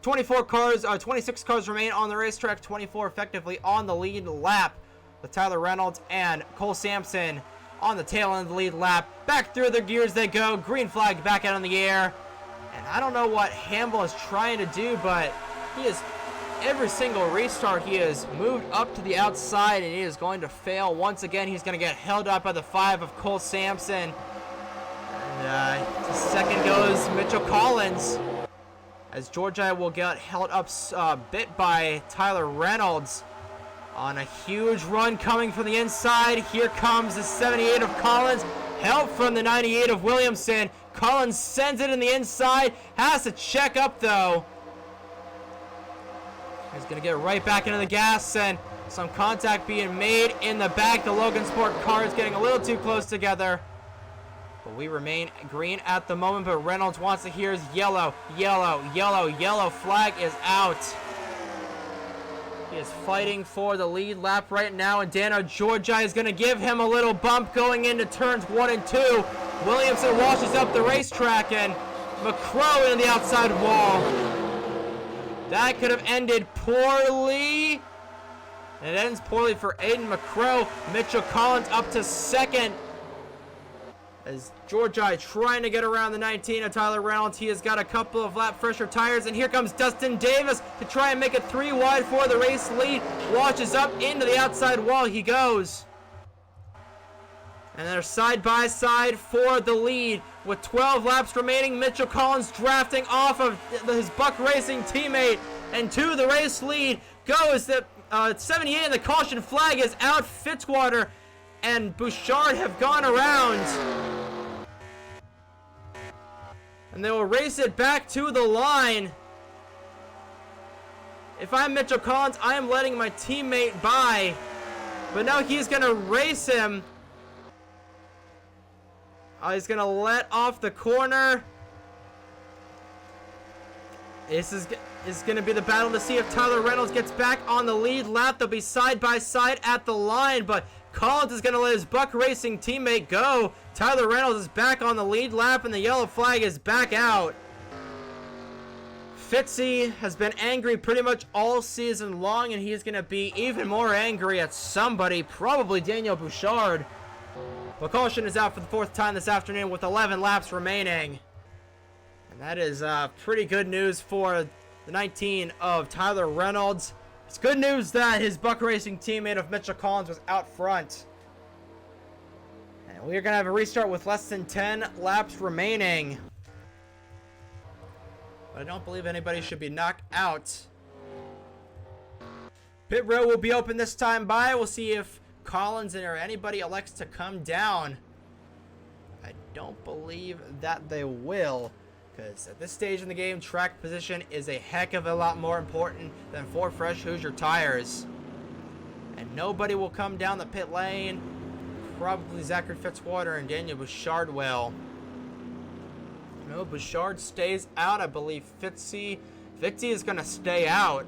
26 cars remain on the racetrack, 24 effectively on the lead lap, with Tyler Reynolds and Cole Sampson on the tail end of the lead lap. Back through the gears they go. Green flag back out in the air. And I don't know what Hamble is trying to do, but he is, every single restart, he has moved up to the outside, and he is going to fail once again. He's going to get held up by the 5 of Cole Sampson. And to second goes Mitchell Collins, as Georgia will get held up a bit by Tyler Reynolds. On a huge run coming from the inside, here comes the 78 of Collins. Help from the 98 of Williamson. Collins sends it in the inside. Has to check up though. He's going to get right back into the gas, and some contact being made in the back. The Logan Sport car is getting a little too close together. But we remain green at the moment, but Reynolds wants to hear his yellow. Flag is out. He is fighting for the lead lap right now, and Dano Georgia is going to give him a little bump going into turns 1 and 2. Williamson washes up the racetrack, and McCrow into the outside wall. That could have ended poorly. And it ends poorly for Aiden McCrow. Mitchell Collins up to second, as Georgia trying to get around the 19 of Tyler Reynolds. He has got a couple of lap fresher tires, and here comes Dustin Davis to try and make it 3 wide for the race lead. Washes up into the outside wall he goes. And they're side by side for the lead with 12 laps remaining. Mitchell Collins drafting off of his Buck Racing teammate, and to the race lead goes the 78, and the caution flag is out. Fitzwater and Bouchard have gone around. And they will race it back to the line. If I'm Mitchell Collins, I am letting my teammate by. But now he's going to race him. He's going to let off the corner. This is going to be the battle to see if Tyler Reynolds gets back on the lead lap. They'll be side by side at the line, but Collins is going to let his Buck Racing teammate go. Tyler Reynolds is back on the lead lap, and the yellow flag is back out. Fitzy has been angry pretty much all season long, and he's going to be even more angry at somebody, probably Daniel Bouchard. But caution is out for the 4th time this afternoon with 11 laps remaining. And that is pretty good news for the 19 of Tyler Reynolds. It's good news that his Buck Racing teammate of Mitchell Collins was out front. And we're going to have a restart with less than 10 laps remaining. But I don't believe anybody should be knocked out. Pit road will be open this time by. We'll see if Collins or anybody elects to come down. I don't believe that they will, because at this stage in the game, track position is a heck of a lot more important than 4 fresh Hoosier tires. And nobody will come down the pit lane. Probably Zachary Fitzwater and Daniel Bouchard will. No, Bouchard stays out. I believe Fitzy is going to stay out.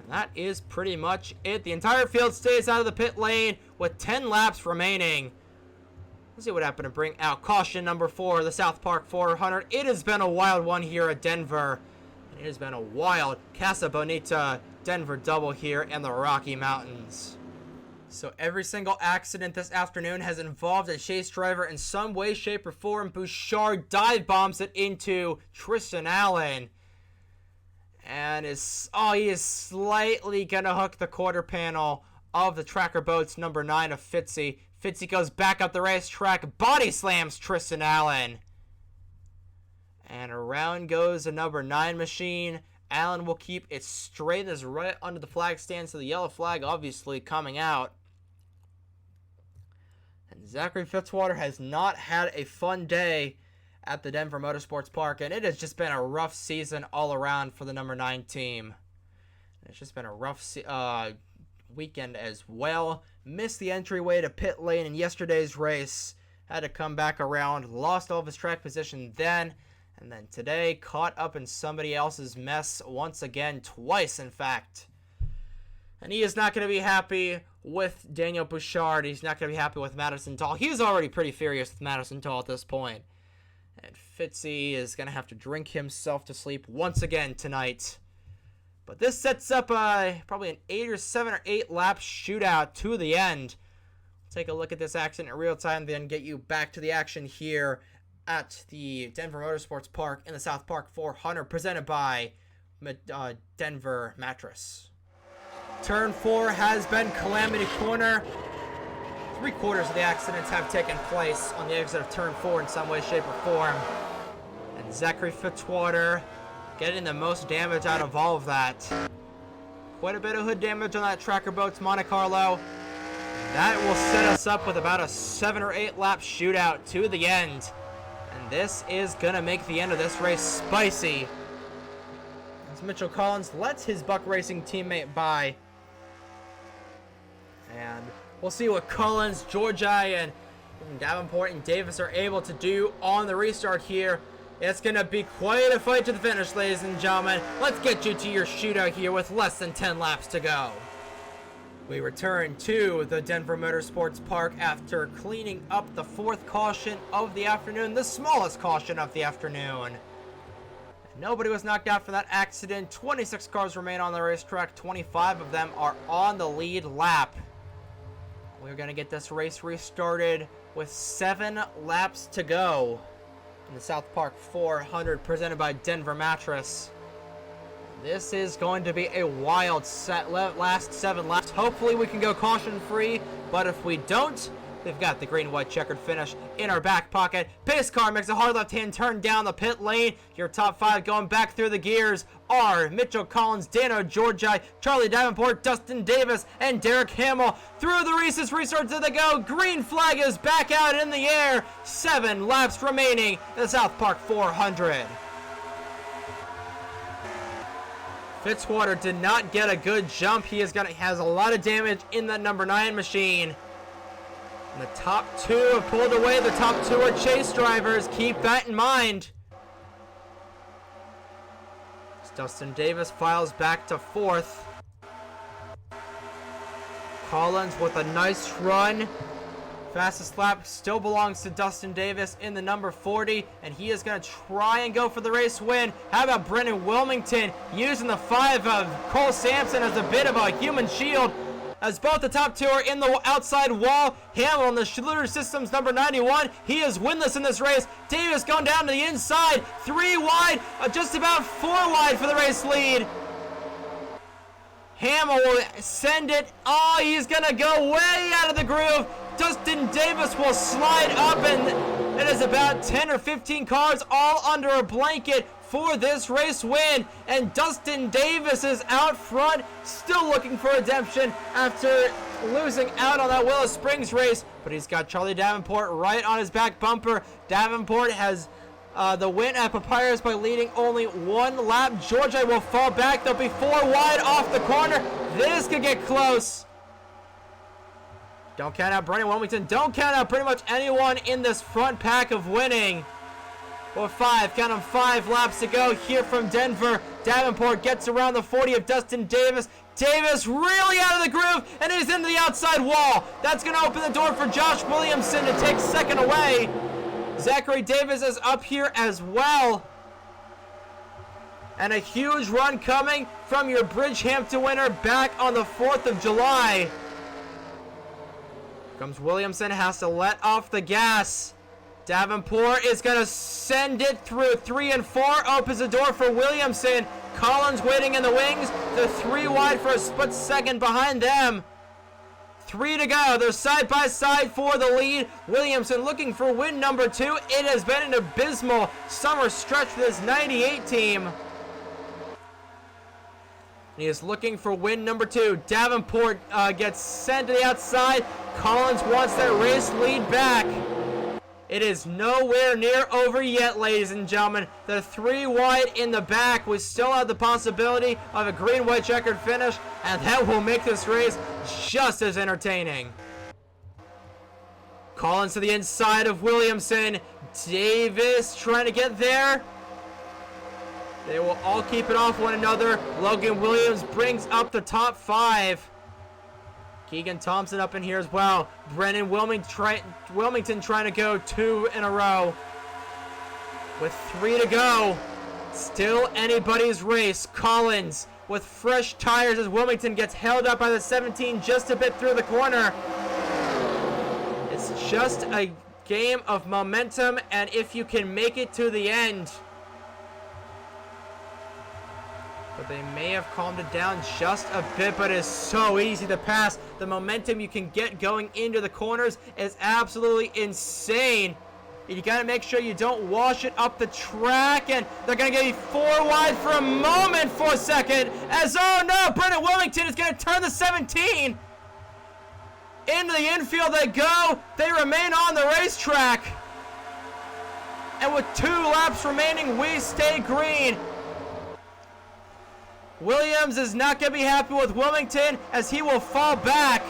That is pretty much it. The entire field stays out of the pit lane with 10 laps remaining. Let's see what happened to bring out caution number 4, the South Park 400. It has been a wild one here at Denver. It has been a wild Casa Bonita Denver double here in the Rocky Mountains. So every single accident this afternoon has involved a chase driver in some way, shape, or form. Bouchard dive bombs it into Tristan Allen. And he is slightly going to hook the quarter panel of the Tracker Boats number 9 of Fitzy. Fitzy goes back up the racetrack, body slams Tristan Allen. And around goes the number 9 machine. Allen will keep it straight as right under the flag stand, so the yellow flag obviously coming out. And Zachary Fitzwater has not had a fun day at the Denver Motorsports Park, and it has just been a rough season all around for the number 9 team. It's just been a rough weekend as well. Missed the entryway to pit lane in yesterday's race. Had to come back around. Lost all of his track position then. And then today caught up in somebody else's mess once again. Twice, in fact. And he is not going to be happy with Daniel Bouchard. He's not going to be happy with Madison Tall. He's already pretty furious with Madison Tall at this point. And Fitzy is going to have to drink himself to sleep once again tonight. But this sets up probably an 8 or 7 or 8 lap shootout to the end. We'll take a look at this accident in real time, then get you back to the action here at the Denver Motorsports Park in the South Park 400, presented by Denver Mattress. Turn 4 has been Calamity Corner. 3/4 of the accidents have taken place on the exit of Turn 4 in some way, shape, or form. And Zachary Fitzwater getting the most damage out of all of that. Quite a bit of hood damage on that Tracker Boats Monte Carlo. That will set us up with about a 7 or 8 lap shootout to the end. And this is going to make the end of this race spicy. As Mitchell Collins lets his Buck Racing teammate by. And we'll see what Collins, Georgi, and Davenport and Davis are able to do on the restart here. It's going to be quite a fight to the finish, ladies and gentlemen. Let's get you to your shootout here with less than 10 laps to go. We return to the Denver Motorsports Park after cleaning up the 4th caution of the afternoon, the smallest caution of the afternoon. Nobody was knocked out for that accident. 26 cars remain on the racetrack. 25 of them are on the lead lap. We're going to get this race restarted with 7 laps to go in the South Park 400, presented by Denver Mattress. This is going to be a wild last 7 laps. Hopefully we can go caution free, but if we don't, They've got the green-white checkered finish in our back pocket. Pace car makes a hard left-hand turn down the pit lane. Your top 5 going back through the gears are Mitchell Collins, Dano Georgi, Charlie Davenport, Dustin Davis, and Derek Hamill. Through the Reese's restarts they go. Green flag is back out in the air. 7 laps remaining in the South Park 400. Fitzwater did not get a good jump. He has a lot of damage in that number 9 machine. And the top 2 have pulled away. The top 2 are chase drivers. Keep that in mind. As Dustin Davis files back to 4th. Collins with a nice run. Fastest lap still belongs to Dustin Davis in the number 40, and he is going to try and go for the race win. How about Brendan Wilmington using the 5 of Cole Sampson as a bit of a human shield? As both the top 2 are in the outside wall. Hamill on the Schluter Systems number 91. He is winless in this race. Davis going down to the inside. 3 wide, just about 4 wide for the race lead. Hamill will send it. Oh, he's going to go way out of the groove. Dustin Davis will slide up, and it is about 10 or 15 cars all under a blanket for this race win. And Dustin Davis is out front, still looking for redemption after losing out on that Willow Springs race. But he's got Charlie Davenport right on his back bumper. Davenport has the win at Papyrus by leading only 1 lap. Georgia will fall back. They'll be 4 wide off the corner. This could get close. Don't count out Brendan Wilmington. Don't count out pretty much anyone in this front pack of winning. Well, 5, count them, 5 laps to go here from Denver. Davenport gets around the 40 of Dustin Davis. Davis really out of the groove, and he's into the outside wall. That's going to open the door for Josh Williamson to take 2nd away. Zachary Davis is up here as well. And a huge run coming from your Bridgehampton winner back on the 4th of July. Comes Williamson, has to let off the gas. Davenport is going to send it through 3 and 4. Opens the door for Williamson. Collins waiting in the wings. They're 3 wide for a split second behind them. 3 to go. They're side by side for the lead. Williamson looking for win number 2. It has been an abysmal summer stretch for this 98 team. He is looking for win number 2. Davenport gets sent to the outside. Collins wants that race lead back. It is nowhere near over yet, ladies and gentlemen. The 3 wide in the back. We still have the possibility of a green-white checkered finish, and that will make this race just as entertaining. Collins to the inside of Williamson. Davis trying to get there. They will all keep it off one another. Logan Williams brings up the top 5. Keegan Thompson up in here as well. Brennan Wilmington trying to go 2 in a row. With 3 to go. Still anybody's race. Collins with fresh tires as Wilmington gets held up by the 17 just a bit through the corner. It's just a game of momentum, and if you can make it to the end. But they may have calmed it down just a bit, but it's so easy to pass. The momentum you can get going into the corners is absolutely insane. You got to make sure you don't wash it up the track, and they're going to get you 4 wide for a moment for a second. As, oh no, Brendan Wilmington is going to turn the 17. Into the infield they go. They remain on the racetrack. And with 2 laps remaining, we stay green. Williams is not going to be happy with Wilmington as he will fall back.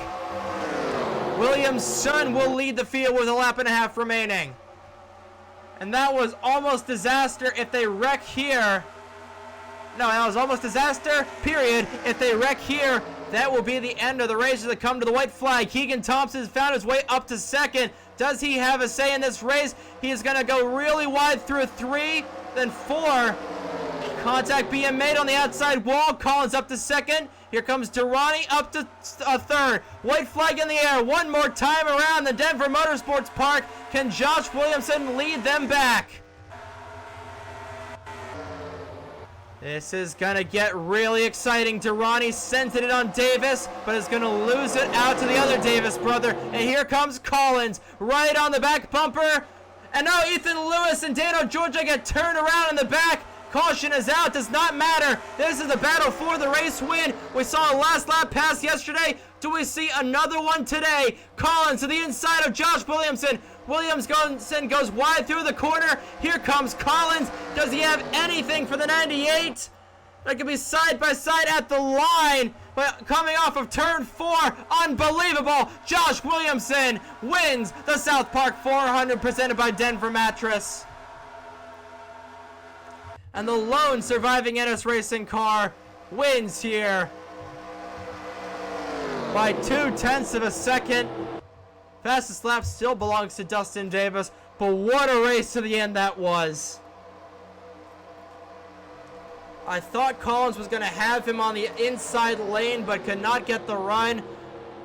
Williams' son will lead the field with a lap and a half remaining. And that was almost disaster if they wreck here. No, that was almost disaster, period. If they wreck here, that will be the end of the race as they come to the white flag. Keegan Thompson found his way up to 2nd. Does he have a say in this race? He is going to go really wide through 3, then 4. Contact being made on the outside wall. Collins up to 2nd. Here comes Durrani up to 3rd. White flag in the air. One more time around the Denver Motorsports Park. Can Josh Williamson lead them back? This is gonna get really exciting. Durrani sent it on Davis, but is gonna lose it out to the other Davis brother. And here comes Collins, right on the back bumper. And now Ethan Lewis and Dano Georgia get turned around in the back. Caution is out, does not matter. This is the battle for the race win. We saw a last lap pass yesterday. Do we see another one today? Collins to the inside of Josh Williamson. Williamson goes wide through the corner. Here comes Collins. Does he have anything for the 98? That could be side by side at the line. But coming off of turn 4, unbelievable. Josh Williamson wins the South Park 400 presented by Denver Mattress. And the lone surviving NS Racing car wins here by 0.2 of a second. Fastest lap still belongs to Dustin Davis, but what a race to the end that was. I thought Collins was going to have him on the inside lane, but could not get the run.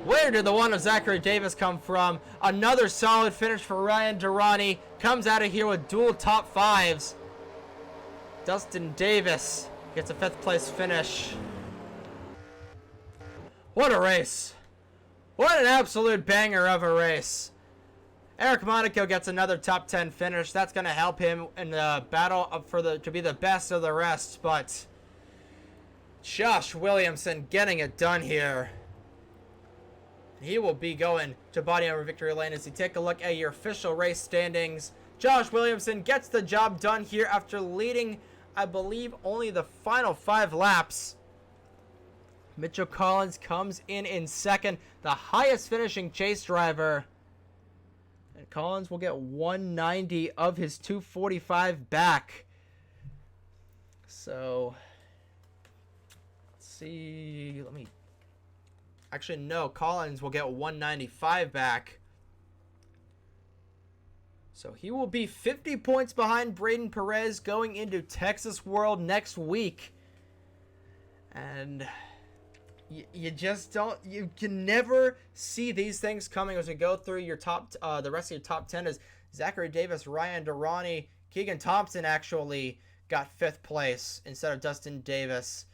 Where did the one of Zachary Davis come from? Another solid finish for Ryan Durrani. Comes out of here with dual top 5s. Dustin Davis gets a 5th place finish. What a race. What an absolute banger of a race. Eric Monaco gets another top 10 finish. That's going to help him in the battle to be the best of the rest. But Josh Williamson getting it done here. He will be going to body armor victory lane as you take a look at your official race standings. Josh Williamson gets the job done here after leading, I believe, only the final 5 laps. Mitchell Collins comes in second, the highest finishing chase driver. And Collins will get 190 of his 245 back. So, let's see. Actually, no, Collins will get 195 back. So he will be 50 points behind Braden Perez going into Texas World next week. And you just don't, you can never see these things coming as we go through your top, the rest of your top 10 is Zachary Davis, Ryan Durrani, Keegan Thompson actually got 5th place instead of Dustin Davis.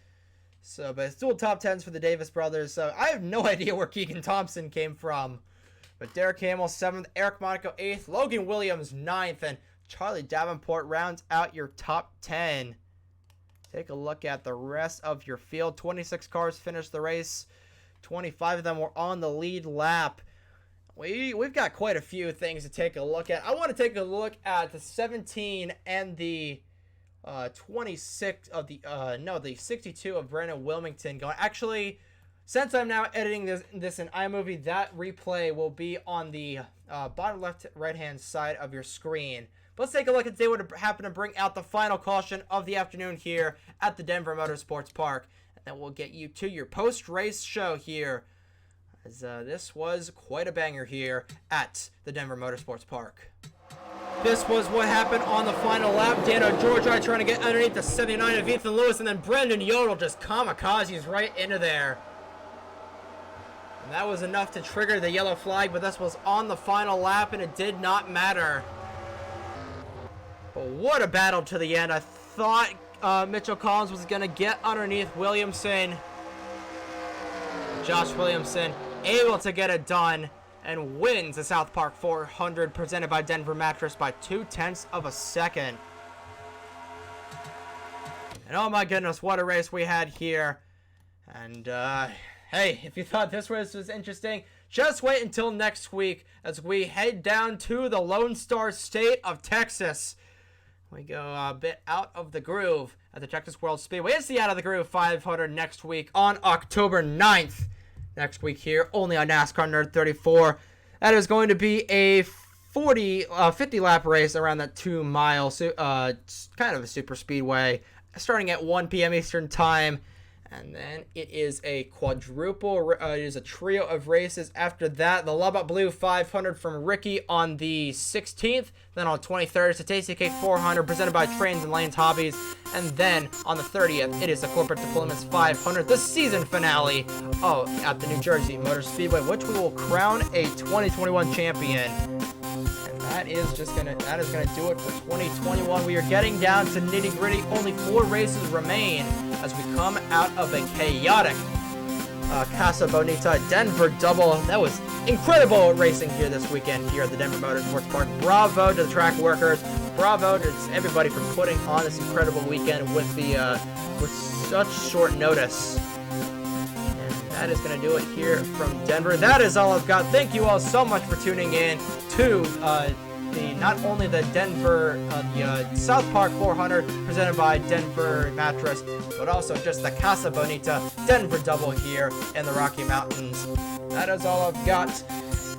So, but it's dual top 10s for the Davis brothers. So I have no idea where Keegan Thompson came from. But Derek Hamill 7th, Eric Monaco 8th, Logan Williams 9th, and Charlie Davenport rounds out your top 10. Take a look at the rest of your field. 26 cars finished the race. 25 of them were on the lead lap. We've got quite a few things to take a look at. I want to take a look at the 17 and the 26 of the 62 of Brandon Wilmington going. Actually, since I'm now editing this in iMovie, that replay will be on the bottom left right hand side of your screen. But let's take a look and see what happened to bring out the final caution of the afternoon here at the Denver Motorsports Park. And then we'll get you to your post-race show here, as this was quite a banger here at the Denver Motorsports Park. This was what happened on the final lap. Dano Georgia trying to get underneath the 79 of Ethan Lewis, and then Brendan Yodel just kamikazes right into there. And that was enough to trigger the yellow flag, but this was on the final lap, and it did not matter. But what a battle to the end. I thought Mitchell Collins was going to get underneath Williamson. Josh Williamson able to get it done and wins the South Park 400 presented by Denver Mattress by 0.2 of a second. And oh my goodness, what a race we had here. And hey, if you thought this race was interesting, just wait until next week as we head down to the Lone Star State of Texas. We go a bit out of the groove at the Texas World Speedway. It's the Out of the Groove 500 next week on October 9th. Next week here, only on NASCAR Nerd 34. That is going to be a 50-lap race around that 2-mile, kind of a super speedway, starting at 1 p.m. Eastern Time. And then it is a it is a trio of races. After that, the Lubbock Blue 500 from Ricky on the 16th. Then on the 23rd, it's the Tasty Cake 400 presented by Trains and Lanes Hobbies. And then on the 30th, it is the Corporate Deployments 500, the season finale at the New Jersey Motor Speedway, which we will crown a 2021 champion. And that that is gonna do it for 2021. We are getting down to nitty-gritty. Only 4 races remain as we come out of a chaotic Casa Bonita Denver double. That was incredible racing here this weekend here at the Denver Motorsports Park. Bravo to the track workers. Bravo to everybody for putting on this incredible weekend with such short notice. And that is going to do it here from Denver. That is all I've got. Thank you all so much for tuning in to not only the Denver, South Park 400 presented by Denver Mattress, but also just the Casa Bonita Denver double here in the Rocky Mountains. That is all I've got.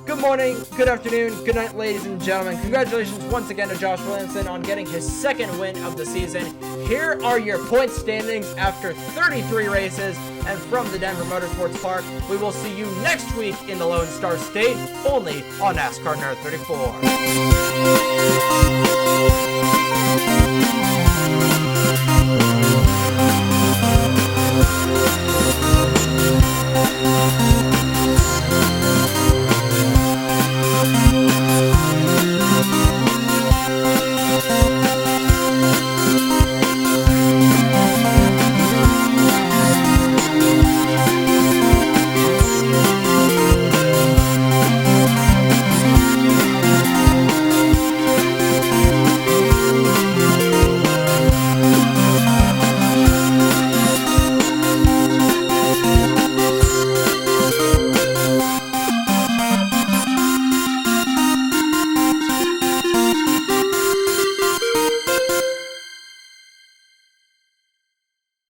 Good morning, good afternoon, good night, ladies and gentlemen. Congratulations once again to Josh Williamson on getting his 2nd win of the season. Here are your point standings after 33 races. And from the Denver Motorsports Park, we will see you next week in the Lone Star State, only on NASCAR Nerd 34.